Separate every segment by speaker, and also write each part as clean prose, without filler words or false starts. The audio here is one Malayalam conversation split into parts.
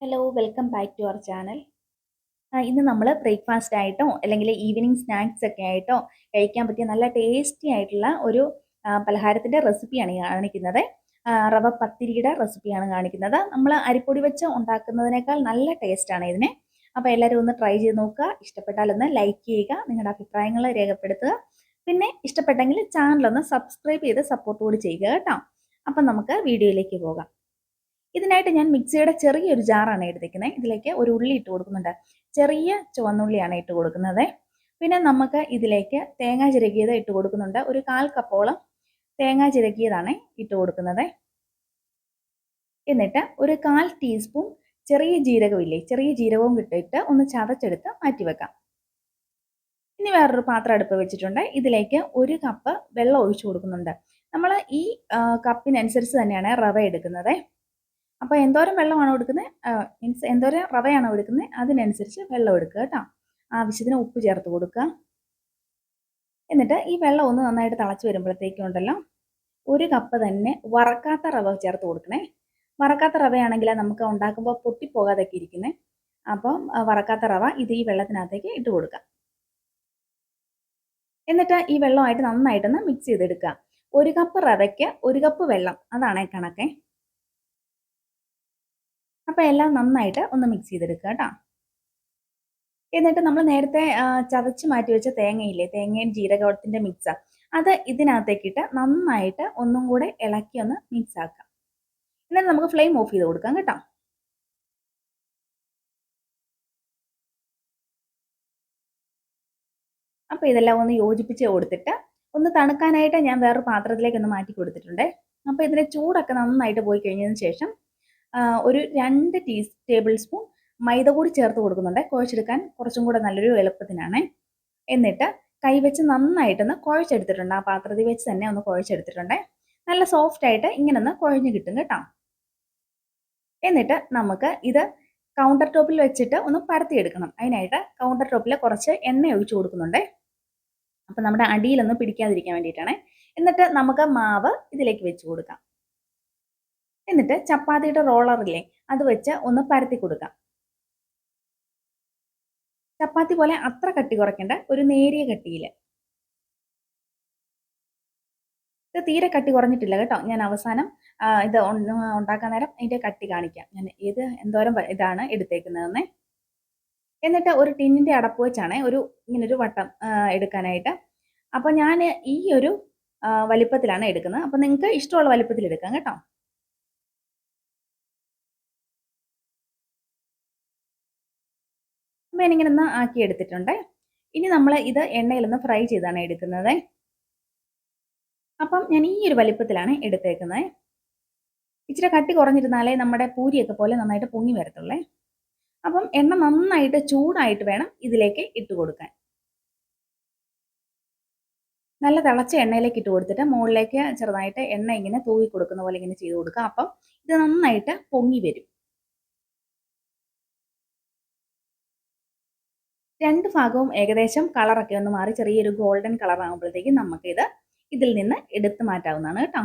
Speaker 1: Hello welcome back to our channel. ഇന്ന് നമ്മൾ ബ്രേക്ക്ഫാസ്റ്റ് ആയിട്ടോ അല്ലെങ്കിൽ ഈവനിങ് സ്നാക്സ് ഒക്കെ ആയിട്ടോ കഴിക്കാൻ പറ്റിയ നല്ല ടേസ്റ്റി ആയിട്ടുള്ള ഒരു പലഹാരത്തിൻ്റെ റെസിപ്പിയാണ് കാണിക്കുന്നത്. റവ പത്തിരിയുടെ റെസിപ്പിയാണ് കാണിക്കുന്നത്. നമ്മൾ അരിപ്പൊടി വെച്ച് ഉണ്ടാക്കുന്നതിനേക്കാൾ നല്ല ടേസ്റ്റാണ് ഇതിന്. അപ്പോൾ എല്ലാവരും ഒന്ന് ട്രൈ ചെയ്ത് നോക്കുക. ഇഷ്ടപ്പെട്ടാൽ ഒന്ന് ലൈക്ക് ചെയ്യുക, നിങ്ങളുടെ അഭിപ്രായങ്ങൾ രേഖപ്പെടുത്തുക. പിന്നെ ഇഷ്ടപ്പെട്ടെങ്കിൽ ചാനലൊന്ന് സബ്സ്ക്രൈബ് ചെയ്ത് സപ്പോർട്ട് കൂടി ചെയ്യുക കേട്ടോ. അപ്പം നമുക്ക് വീഡിയോയിലേക്ക് പോകാം. ഇതിനായിട്ട് ഞാൻ മിക്സിയുടെ ചെറിയൊരു ജാറാണ് എടുത്തിരിക്കുന്നത്. ഇതിലേക്ക് ഒരു ഉള്ളി ഇട്ട് കൊടുക്കുന്നുണ്ട്. ചെറിയ ചുവന്നുള്ളിയാണ് ഇട്ട് കൊടുക്കുന്നത്. പിന്നെ നമുക്ക് ഇതിലേക്ക് തേങ്ങ ചിരകിയത് ഇട്ട് കൊടുക്കുന്നുണ്ട്. ഒരു 1/4 കപ്പോളം തേങ്ങ ചിരകിയതാണ് ഇട്ട് കൊടുക്കുന്നത്. എന്നിട്ട് ഒരു 1/4 ടീസ്പൂൺ ചെറിയ ജീരകമില്ലേ, ചെറിയ ജീരകവും ഇട്ടിട്ട് ഒന്ന് ചതച്ചെടുത്ത് മാറ്റി വെക്കാം. ഇനി വേറൊരു പാത്രം അടുപ്പ് വെച്ചിട്ടുണ്ട്. ഇതിലേക്ക് 1 കപ്പ് വെള്ളം ഒഴിച്ചു കൊടുക്കുന്നുണ്ട്. നമ്മൾ ഈ കപ്പിനനുസരിച്ച് തന്നെയാണ് റവ എടുക്കുന്നത്. അപ്പോൾ എന്തോരം വെള്ളമാണോ എടുക്കുന്നത്, മീൻസ് എന്തോരം റവയാണോ എടുക്കുന്നത് അതിനനുസരിച്ച് വെള്ളം എടുക്കുക കേട്ടോ. ആവശ്യത്തിന് ഉപ്പ് ചേർത്ത് കൊടുക്കുക. എന്നിട്ട് ഈ വെള്ളം ഒന്ന് നന്നായിട്ട് തിളച്ച് വരുമ്പോഴത്തേക്കും ഉണ്ടല്ലോ 1 കപ്പ് തന്നെ വറക്കാത്ത റവ ചേർത്ത് കൊടുക്കണേ. വറക്കാത്ത റവയാണെങ്കിൽ നമുക്ക് ഉണ്ടാക്കുമ്പോൾ പൊട്ടിപ്പോകാതൊക്കെ ഇരിക്കുന്നത്. അപ്പം വറക്കാത്ത റവ ഈ വെള്ളത്തിനകത്തേക്ക് ഇട്ട് കൊടുക്കുക. എന്നിട്ട് ഈ വെള്ളമായിട്ട് നന്നായിട്ടൊന്ന് മിക്സ് ചെയ്തെടുക്കുക. 1 കപ്പ് റവയ്ക്ക് 1 കപ്പ് വെള്ളം, അതാണ് കണക്കെ. അപ്പോൾ എല്ലാം നന്നായിട്ട് ഒന്ന് മിക്സ് ചെയ്തെടുക്കുക കേട്ടോ. എന്നിട്ട് നമ്മൾ നേരത്തെ ചതച്ച് മാറ്റി വെച്ച തേങ്ങയില്ലേ, തേങ്ങയും ജീരകത്തിൻ്റെ മിക്സ്, അത് ഇതിനകത്തേക്കിട്ട് നന്നായിട്ട് ഒന്നും കൂടെ ഇളക്കി ഒന്ന് മിക്സ് ആക്കാം. എന്നിട്ട് നമുക്ക് ഫ്ലെയിം ഓഫ് ചെയ്ത് കൊടുക്കാം കേട്ടോ. അപ്പോൾ ഇതെല്ലാം ഒന്ന് യോജിപ്പിച്ച് കൊടുത്തിട്ട് ഒന്ന് തണുക്കാനായിട്ട് ഞാൻ വേറൊരു പാത്രത്തിലേക്ക് ഒന്ന് മാറ്റി കൊടുത്തിട്ടുണ്ട്. അപ്പോൾ ഇതിൻ്റെ ചൂടൊക്കെ നന്നായിട്ട് പോയി കഴിഞ്ഞതിന് ശേഷം ഒരു 2 ടേബിൾ സ്പൂൺ മൈദ കൂടി ചേർത്ത് കൊടുക്കുന്നുണ്ട്. കുഴച്ചെടുക്കാൻ കുറച്ചും കൂടെ നല്ലൊരു എളുപ്പത്തിനാണ്. എന്നിട്ട് കൈവച്ച് നന്നായിട്ടൊന്ന് കുഴച്ചെടുത്തിട്ടുണ്ട്. ആ പാത്രത്തിൽ വെച്ച് തന്നെ ഒന്ന് കുഴച്ചെടുത്തിട്ടുണ്ട്. നല്ല സോഫ്റ്റ് ആയിട്ട് ഇങ്ങനെ ഒന്ന് കുഴഞ്ഞ് കിട്ടും കേട്ടോ. എന്നിട്ട് നമുക്ക് ഇത് കൗണ്ടർ ടോപ്പിൽ വെച്ചിട്ട് ഒന്ന് പരത്തിയെടുക്കണം. അതിനായിട്ട് കൗണ്ടർ ടോപ്പിൽ കുറച്ച് എണ്ണ ഒഴിച്ചു കൊടുക്കുന്നുണ്ട്. അപ്പം നമ്മുടെ അടിയിലൊന്നും പിടിക്കാതിരിക്കാൻ വേണ്ടിയിട്ടാണ്. എന്നിട്ട് നമുക്ക് മാവ് ഇതിലേക്ക് വെച്ച് കൊടുക്കാം. എന്നിട്ട് ചപ്പാത്തിയുടെ റോളറില്ലേ, അത് വെച്ച് ഒന്ന് പരത്തി കൊടുക്കാം. ചപ്പാത്തി പോലെ അത്ര കട്ടി കുറയ്ക്കേണ്ട, ഒരു നേരിയ കട്ടിയിൽ. ഇത് തീരെ കട്ടി കുറഞ്ഞിട്ടില്ല കേട്ടോ. ഞാൻ അവസാനം ഇത് ഉണ്ടാക്കാൻ നേരം ഇതിൻ്റെ കട്ടി കാണിക്കാം. ഞാൻ എന്തോരം ഇതാണ് എടുത്തേക്കുന്നതെന്ന്. എന്നിട്ട് ഒരു ടിന്നിൻ്റെ അടപ്പ് വെച്ചാണ് ഇങ്ങനൊരു വട്ടം എടുക്കാനായിട്ട്. അപ്പോൾ ഞാൻ ഈ ഒരു വലിപ്പത്തിലാണ് എടുക്കുന്നത്. അപ്പോൾ നിങ്ങൾക്ക് ഇഷ്ടമുള്ള വലിപ്പത്തിൽ എടുക്കാം കേട്ടോ. അപ്പോൾ ഞാനിങ്ങനെ ഒന്ന് ആക്കി എടുത്തിട്ടുണ്ട്. ഇനി നമ്മൾ ഇത് എണ്ണയിലൊന്ന് ഫ്രൈ ചെയ്താണ് എടുക്കുന്നത്. അപ്പം ഞാൻ ഈ ഒരു വലിപ്പത്തിലാണ് എടുത്തേക്കുന്നത്. ഇച്ചിരി കട്ടി കുറഞ്ഞിരുന്നാലേ നമ്മുടെ പൂരിയൊക്കെ പോലെ നന്നായിട്ട് പൊങ്ങി വരത്തുള്ളേ. അപ്പം എണ്ണ നന്നായിട്ട് ചൂടായിട്ട് വേണം ഇതിലേക്ക് ഇട്ട് കൊടുക്കാൻ. നല്ല തിളച്ച എണ്ണയിലേക്ക് ഇട്ട് കൊടുത്തിട്ട് മുകളിലേക്ക് ചെറുതായിട്ട് എണ്ണ ഇങ്ങനെ തൂവി കൊടുക്കുന്ന പോലെ ഇങ്ങനെ ചെയ്ത് കൊടുക്കുക. അപ്പം ഇത് നന്നായിട്ട് പൊങ്ങി വരും. 2 ഭാഗവും ഏകദേശം കളറൊക്കെ ഒന്ന് മാറി ചെറിയൊരു ഗോൾഡൻ കളർ ആകുമ്പോഴത്തേക്കും നമുക്കിത് ഇതിൽ നിന്ന് എടുത്ത് മാറ്റാവുന്നതാണ് കേട്ടോ.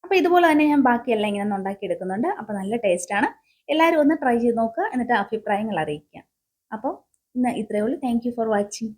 Speaker 1: അപ്പോൾ ഇതുപോലെ തന്നെ ഞാൻ ബാക്കിയെല്ലാം ഇങ്ങനെ ഒന്ന് ഉണ്ടാക്കിയെടുക്കുന്നുണ്ട്. അപ്പോൾ നല്ല ടേസ്റ്റാണ്. എല്ലാവരും ഒന്ന് ട്രൈ ചെയ്ത് നോക്കുക. എന്നിട്ട് അഭിപ്രായങ്ങൾ അറിയിക്കുക. അപ്പോൾ ഇന്ന് ഇത്രയേ ഉള്ളൂ. Thank you for watching.